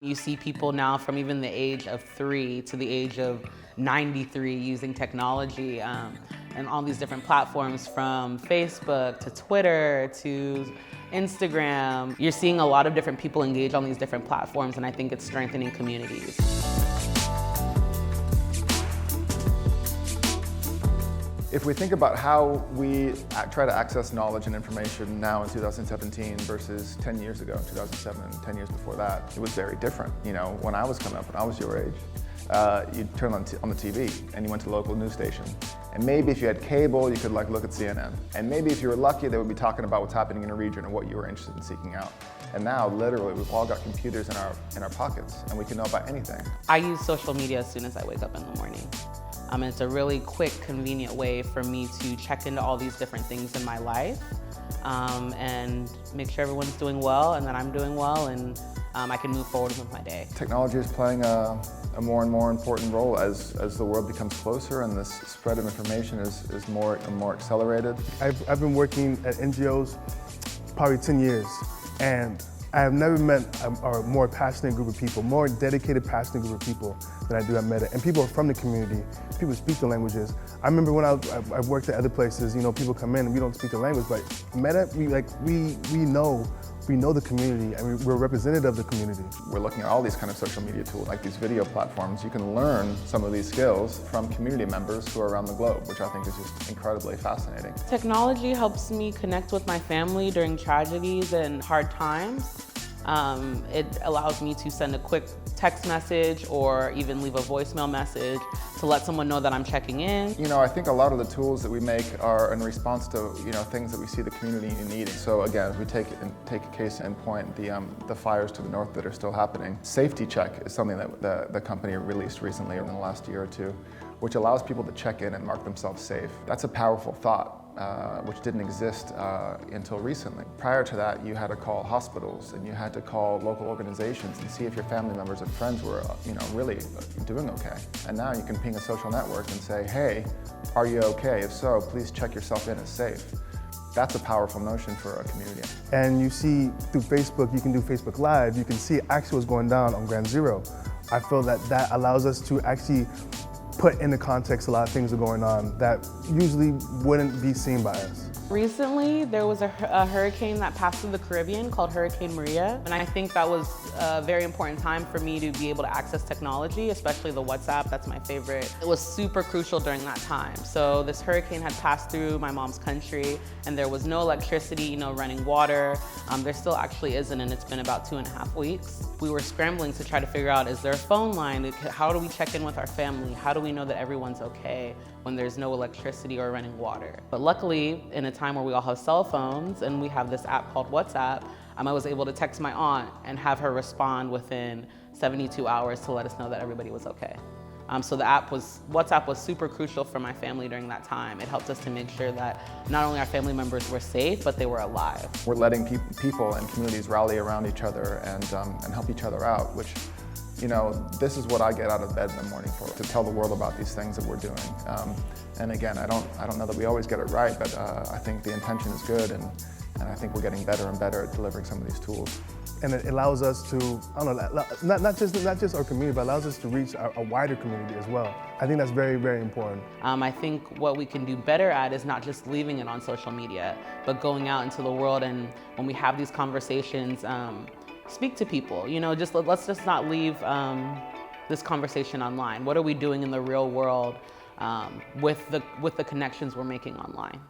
You see people now from even the age of 3 to the age of 93 using technology and all these different platforms, from Facebook to Twitter to Instagram. You're seeing a lot of different people engage on these different platforms, and I think it's strengthening communities. If we think about how we try to access knowledge and information now in 2017 versus 10 years ago, 2007 and 10 years before that, it was very different. You know, when I was coming up, when I was your age, you'd turn on the TV and you went to a local news station. And maybe if you had cable, you could look at CNN. And maybe if you were lucky, they would be talking about what's happening in a region or what you were interested in seeking out. And now, literally, we've all got computers in our pockets, and we can know about anything. I use social media as soon as I wake up in the morning. It's a really quick, convenient way for me to check into all these different things in my life and make sure everyone's doing well and that I'm doing well, and I can move forward with my day. Technology is playing a more and more important role as the world becomes closer and this spread of information is more and more accelerated. I've been working at NGOs probably 10 years, and I have never met a more passionate group of people, more dedicated, passionate group of people than I do at Meta. And people are from the community. People speak the languages. I remember when I worked at other places, you know, people come in and we don't speak the language, but Meta, we know the community, and we're representative of the community. We're looking at all these kind of social media tools, like these video platforms. You can learn some of these skills from community members who are around the globe, which I think is just incredibly fascinating. Technology helps me connect with my family during tragedies and hard times. It allows me to send a quick text message or even leave a voicemail message to let someone know that I'm checking in. You know, I think a lot of the tools that we make are in response to, you know, things that we see the community needing. So again, if we take a case in point, the fires to the north that are still happening. Safety Check is something that the company released recently in the last year or two, which allows people to check in and mark themselves safe. That's a powerful thought. Which didn't exist until recently. Prior to that, you had to call hospitals and you had to call local organizations and see if your family members and friends were, you know, really doing okay. And now you can ping a social network and say, hey, are you okay? If so, please check yourself in as safe. That's a powerful notion for a community. And you see through Facebook, you can do Facebook Live, you can see actually what's going down on Ground Zero. I feel that allows us to actually put into context a lot of things that are going on that usually wouldn't be seen by us. Recently, there was a hurricane that passed through the Caribbean called Hurricane Maria, and I think that was a very important time for me to be able to access technology, especially the WhatsApp. That's my favorite. It was super crucial during that time. So this hurricane had passed through my mom's country, and there was no electricity, no running water. There still actually isn't, and it's been about 2.5 weeks. We were scrambling to try to figure out, is there a phone line? How do we check in with our family? How do we know that everyone's okay when there's no electricity or running water? But luckily, in a time where we all have cell phones and we have this app called WhatsApp, I was able to text my aunt and have her respond within 72 hours to let us know that everybody was okay. So WhatsApp was super crucial for my family during that time. It helped us to make sure that not only our family members were safe, but they were alive. We're letting people and communities rally around each other and help each other out, which, you know, this is what I get out of bed in the morning for, to tell the world about these things that we're doing. And again, I don't know that we always get it right, but I think the intention is good, and I think we're getting better and better at delivering some of these tools. And it allows us to, I don't know, not just our community, but allows us to reach a wider community as well. I think that's very, very important. I think what we can do better at is not just leaving it on social media, but going out into the world, and when we have these conversations, speak to people. You know, let's just not leave this conversation online. What are we doing in the real world with the connections we're making online?